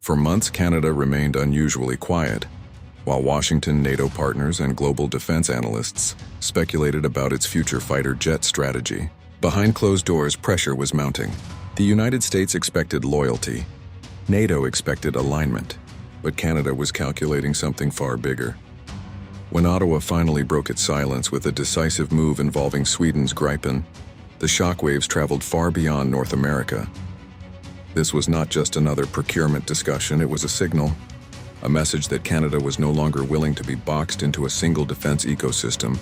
For months, Canada remained unusually quiet, while Washington, NATO partners, and global defense analysts speculated about its future fighter jet strategy. Behind closed doors, pressure was mounting. The United States expected loyalty. NATO expected alignment. But Canada was calculating something far bigger. When Ottawa finally broke its silence with a decisive move involving Sweden's Gripen, the shockwaves traveled far beyond North America. This was not just another procurement discussion, it was a signal, a message that Canada was no longer willing to be boxed into a single defense ecosystem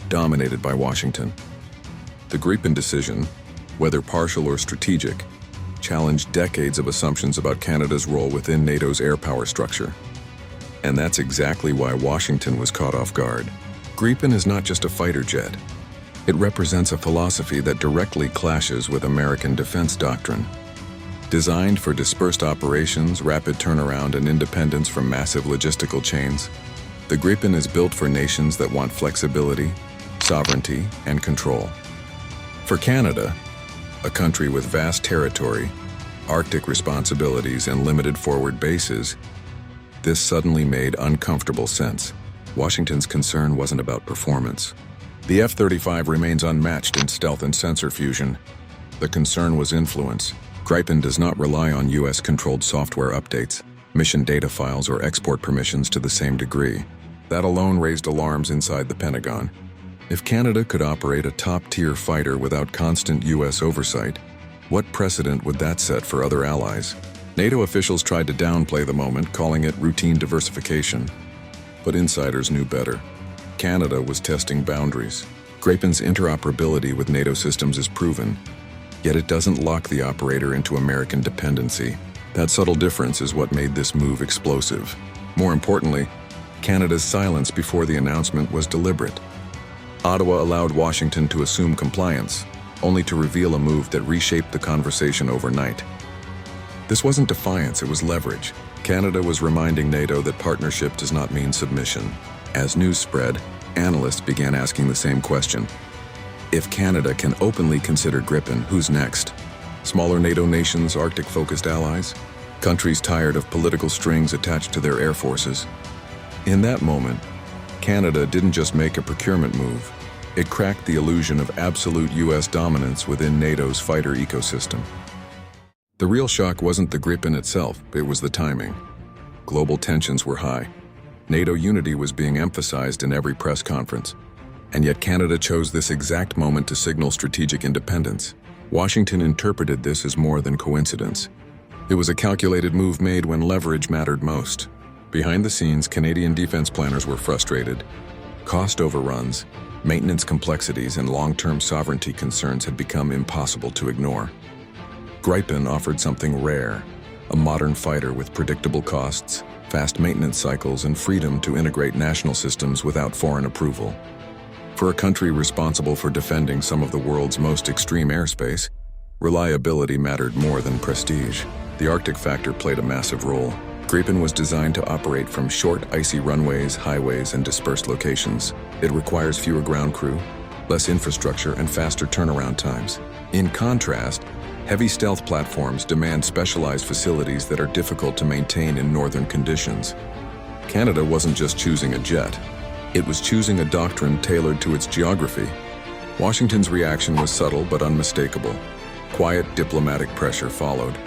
dominated by Washington. The Gripen decision, whether partial or strategic, challenged decades of assumptions about Canada's role within NATO's air power structure. And that's exactly why Washington was caught off guard. Gripen is not just a fighter jet. It represents a philosophy that directly clashes with American defense doctrine. Designed for dispersed operations, rapid turnaround, and independence from massive logistical chains, the Gripen is built for nations that want flexibility, sovereignty, and control. For Canada, a country with vast territory, Arctic responsibilities, and limited forward bases, this suddenly made uncomfortable sense. Washington's concern wasn't about performance. The F-35 remains unmatched in stealth and sensor fusion. The concern was influence. Gripen does not rely on US-controlled software updates, mission data files, or export permissions to the same degree. That alone raised alarms inside the Pentagon. If Canada could operate a top-tier fighter without constant US oversight, what precedent would that set for other allies? NATO officials tried to downplay the moment, calling it routine diversification. But insiders knew better. Canada was testing boundaries. Gripen's interoperability with NATO systems is proven, yet it doesn't lock the operator into American dependency. That subtle difference is what made this move explosive. More importantly, Canada's silence before the announcement was deliberate. Ottawa allowed Washington to assume compliance, only to reveal a move that reshaped the conversation overnight. This wasn't defiance, it was leverage. Canada was reminding NATO that partnership does not mean submission. As news spread, analysts began asking the same question. If Canada can openly consider Gripen, who's next? Smaller NATO nations, Arctic-focused allies? Countries tired of political strings attached to their air forces? In that moment, Canada didn't just make a procurement move. It cracked the illusion of absolute US dominance within NATO's fighter ecosystem. The real shock wasn't the Gripen itself, it was the timing. Global tensions were high. NATO unity was being emphasized in every press conference. And yet Canada chose this exact moment to signal strategic independence. Washington interpreted this as more than coincidence. It was a calculated move made when leverage mattered most. Behind the scenes, Canadian defense planners were frustrated. Cost overruns, maintenance complexities, and long-term sovereignty concerns had become impossible to ignore. Gripen offered something rare, a modern fighter with predictable costs, fast maintenance cycles, and freedom to integrate national systems without foreign approval. For a country responsible for defending some of the world's most extreme airspace, reliability mattered more than prestige. The Arctic factor played a massive role. Gripen was designed to operate from short, icy runways, highways, and dispersed locations. It requires fewer ground crew, less infrastructure, and faster turnaround times. In contrast, heavy stealth platforms demand specialized facilities that are difficult to maintain in northern conditions. Canada wasn't just choosing a jet. It was choosing a doctrine tailored to its geography. Washington's reaction was subtle but unmistakable. Quiet diplomatic pressure followed.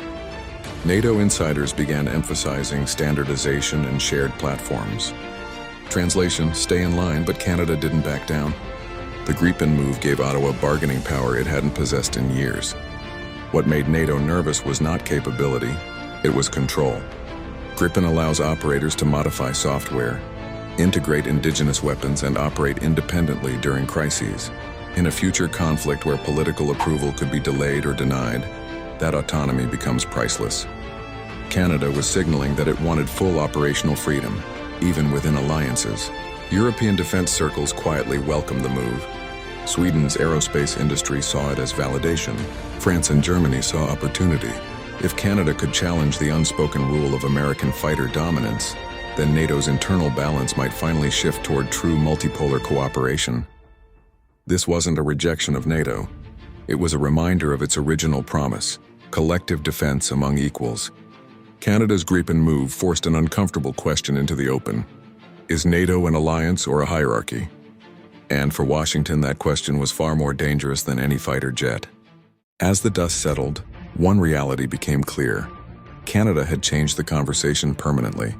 NATO insiders began emphasizing standardization and shared platforms. Translation: stay in line, but Canada didn't back down. The Gripen move gave Ottawa bargaining power it hadn't possessed in years. What made NATO nervous was not capability, it was control. Gripen allows operators to modify software, integrate indigenous weapons, and operate independently during crises. In a future conflict where political approval could be delayed or denied, that autonomy becomes priceless. Canada was signaling that it wanted full operational freedom, even within alliances. European defense circles quietly welcomed the move. Sweden's aerospace industry saw it as validation. France and Germany saw opportunity. If Canada could challenge the unspoken rule of American fighter dominance, then NATO's internal balance might finally shift toward true multipolar cooperation. This wasn't a rejection of NATO. It was a reminder of its original promise: collective defense among equals. Canada's Gripen move forced an uncomfortable question into the open. Is NATO an alliance or a hierarchy? And for Washington, that question was far more dangerous than any fighter jet. As the dust settled, one reality became clear. Canada had changed the conversation permanently.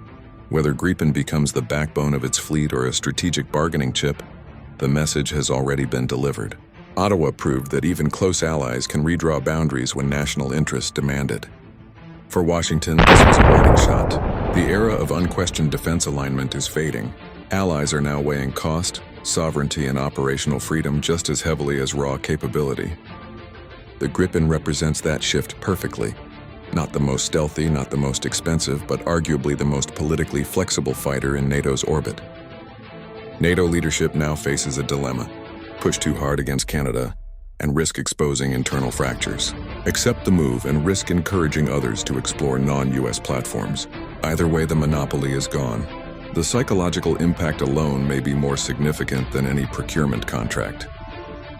Whether Gripen becomes the backbone of its fleet or a strategic bargaining chip, the message has already been delivered. Ottawa proved that even close allies can redraw boundaries when national interests demand it. For Washington, this was a warning shot. The era of unquestioned defense alignment is fading. Allies are now weighing cost, sovereignty, and operational freedom just as heavily as raw capability. The Gripen represents that shift perfectly. Not the most stealthy, not the most expensive, but arguably the most politically flexible fighter in NATO's orbit. NATO leadership now faces a dilemma: push too hard against Canada and risk exposing internal fractures. Accept the move and risk encouraging others to explore non-US platforms. Either way, the monopoly is gone. The psychological impact alone may be more significant than any procurement contract.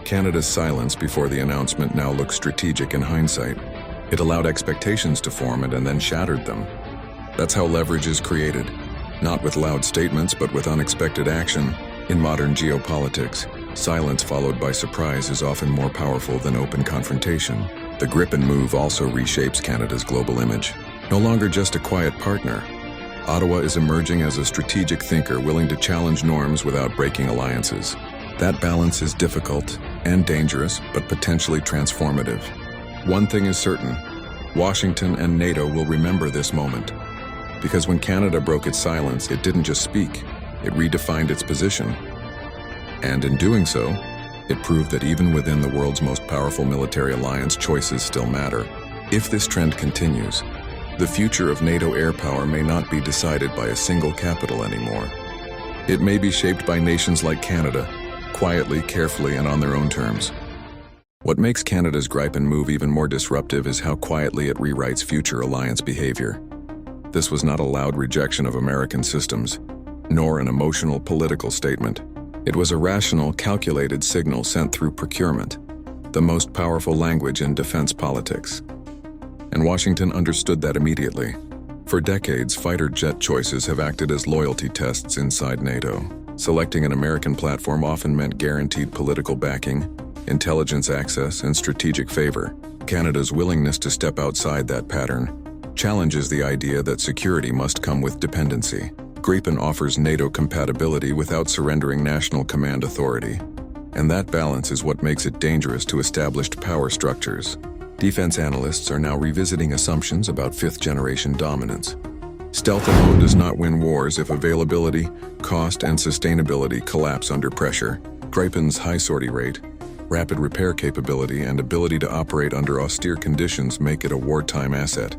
Canada's silence before the announcement now looks strategic in hindsight. It allowed expectations to form and then shattered them. That's how leverage is created. Not with loud statements, but with unexpected action. In modern geopolitics, silence followed by surprise is often more powerful than open confrontation. The Gripen move also reshapes Canada's global image. No longer just a quiet partner, Ottawa is emerging as a strategic thinker willing to challenge norms without breaking alliances. That balance is difficult and dangerous, but potentially transformative. One thing is certain: Washington and NATO will remember this moment. Because when Canada broke its silence, it didn't just speak, it redefined its position. And in doing so, it proved that even within the world's most powerful military alliance, choices still matter. If this trend continues, the future of NATO air power may not be decided by a single capital anymore. It may be shaped by nations like Canada, quietly, carefully, and on their own terms. What makes Canada's Gripen move even more disruptive is how quietly it rewrites future alliance behavior. This was not a loud rejection of American systems, nor an emotional political statement. It was a rational, calculated signal sent through procurement, the most powerful language in defense politics. And Washington understood that immediately. For decades, fighter jet choices have acted as loyalty tests inside NATO. Selecting an American platform often meant guaranteed political backing, intelligence access, and strategic favor. Canada's willingness to step outside that pattern challenges the idea that security must come with dependency. Gripen offers NATO compatibility without surrendering national command authority. And that balance is what makes it dangerous to established power structures. Defense analysts are now revisiting assumptions about fifth-generation dominance. Stealth alone does not win wars if availability, cost, and sustainability collapse under pressure. Gripen's high sortie rate, rapid repair capability, and ability to operate under austere conditions make it a wartime asset,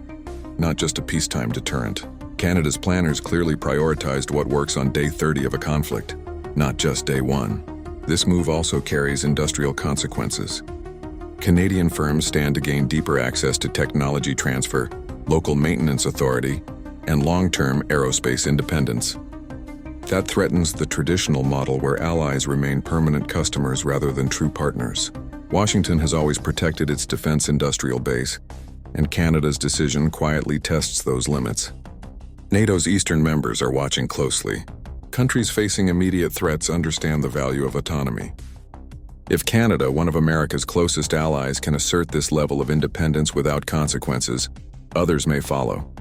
not just a peacetime deterrent. Canada's planners clearly prioritized what works on day 30 of a conflict, not just day 1. This move also carries industrial consequences. Canadian firms stand to gain deeper access to technology transfer, local maintenance authority, and long-term aerospace independence. That threatens the traditional model where allies remain permanent customers rather than true partners. Washington has always protected its defense industrial base, and Canada's decision quietly tests those limits. NATO's eastern members are watching closely. Countries facing immediate threats understand the value of autonomy. If Canada, one of America's closest allies, can assert this level of independence without consequences, others may follow.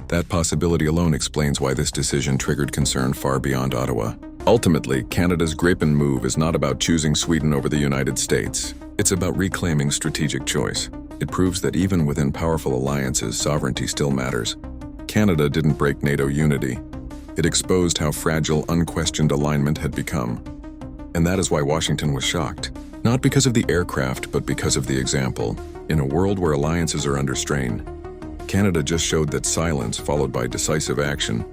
That possibility alone explains why this decision triggered concern far beyond Ottawa. Ultimately, Canada's Gripen move is not about choosing Sweden over the United States. It's about reclaiming strategic choice. It proves that even within powerful alliances, sovereignty still matters. Canada didn't break NATO unity. It exposed how fragile, unquestioned alignment had become. And that is why Washington was shocked. Not because of the aircraft, but because of the example. In a world where alliances are under strain, Canada just showed that silence, followed by decisive action,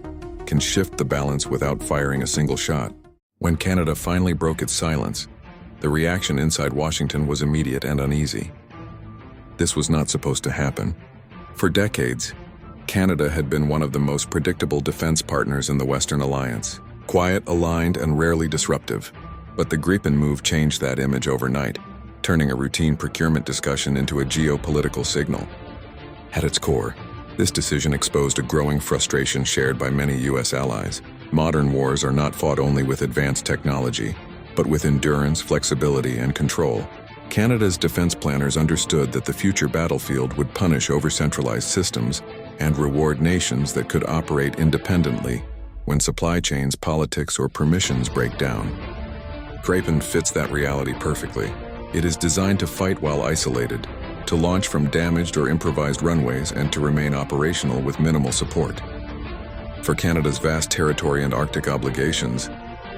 can shift the balance without firing a single shot. When Canada finally broke its silence, the reaction inside Washington was immediate and uneasy. This was not supposed to happen. For decades, Canada had been one of the most predictable defense partners in the Western Alliance. Quiet, aligned, and rarely disruptive. But the Gripen move changed that image overnight, turning a routine procurement discussion into a geopolitical signal. At its core, This decision exposed a growing frustration shared by many U.S. allies. Modern wars are not fought only with advanced technology, but with endurance, flexibility, and control. Canada's defense planners understood that the future battlefield would punish over-centralized systems and reward nations that could operate independently when supply chains, politics, or permissions break down. Gripen fits that reality perfectly. It is designed to fight while isolated, to launch from damaged or improvised runways, and to remain operational with minimal support. For Canada's vast territory and Arctic obligations,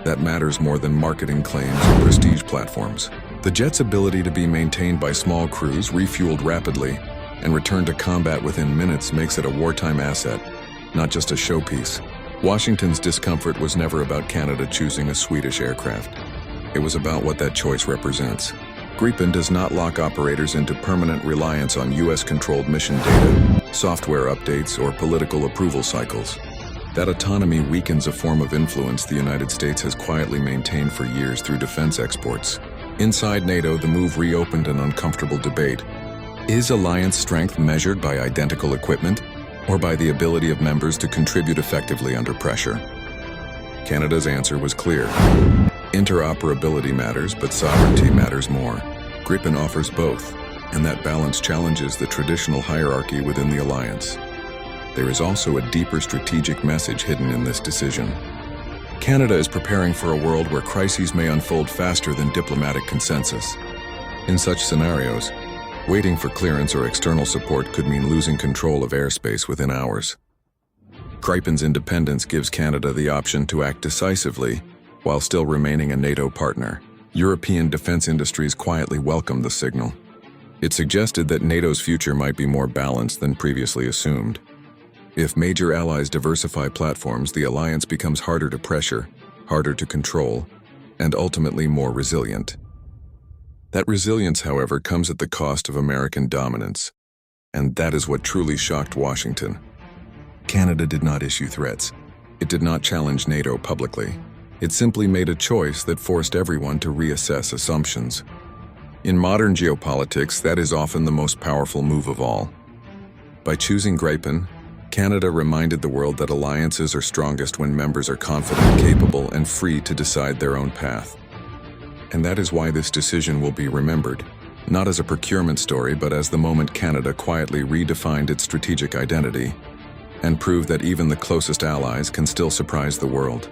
that matters more than marketing claims or prestige platforms. The jet's ability to be maintained by small crews, refueled rapidly, and return to combat within minutes makes it a wartime asset, not just a showpiece. Washington's discomfort was never about Canada choosing a Swedish aircraft. It was about what that choice represents. Gripen does not lock operators into permanent reliance on US-controlled mission data, software updates, or political approval cycles. That autonomy weakens a form of influence the United States has quietly maintained for years through defense exports. Inside NATO, the move reopened an uncomfortable debate. Is alliance strength measured by identical equipment, or by the ability of members to contribute effectively under pressure? Canada's answer was clear. Interoperability matters, but sovereignty matters more. Gripen offers both, and that balance challenges the traditional hierarchy within the alliance. There is also a deeper strategic message hidden in this decision. Canada is preparing for a world where crises may unfold faster than diplomatic consensus. In such scenarios, waiting for clearance or external support could mean losing control of airspace within hours. Gripen's independence gives Canada the option to act decisively while still remaining a NATO partner. European defense industries quietly welcomed the signal. It suggested that NATO's future might be more balanced than previously assumed. If major allies diversify platforms, the alliance becomes harder to pressure, harder to control, and ultimately more resilient. That resilience, however, comes at the cost of American dominance, and that is what truly shocked Washington. Canada did not issue threats. It did not challenge NATO publicly. It simply made a choice that forced everyone to reassess assumptions. In modern geopolitics, that is often the most powerful move of all. By choosing Gripen, Canada reminded the world that alliances are strongest when members are confident, capable, and free to decide their own path. And that is why this decision will be remembered, not as a procurement story, but as the moment Canada quietly redefined its strategic identity and proved that even the closest allies can still surprise the world.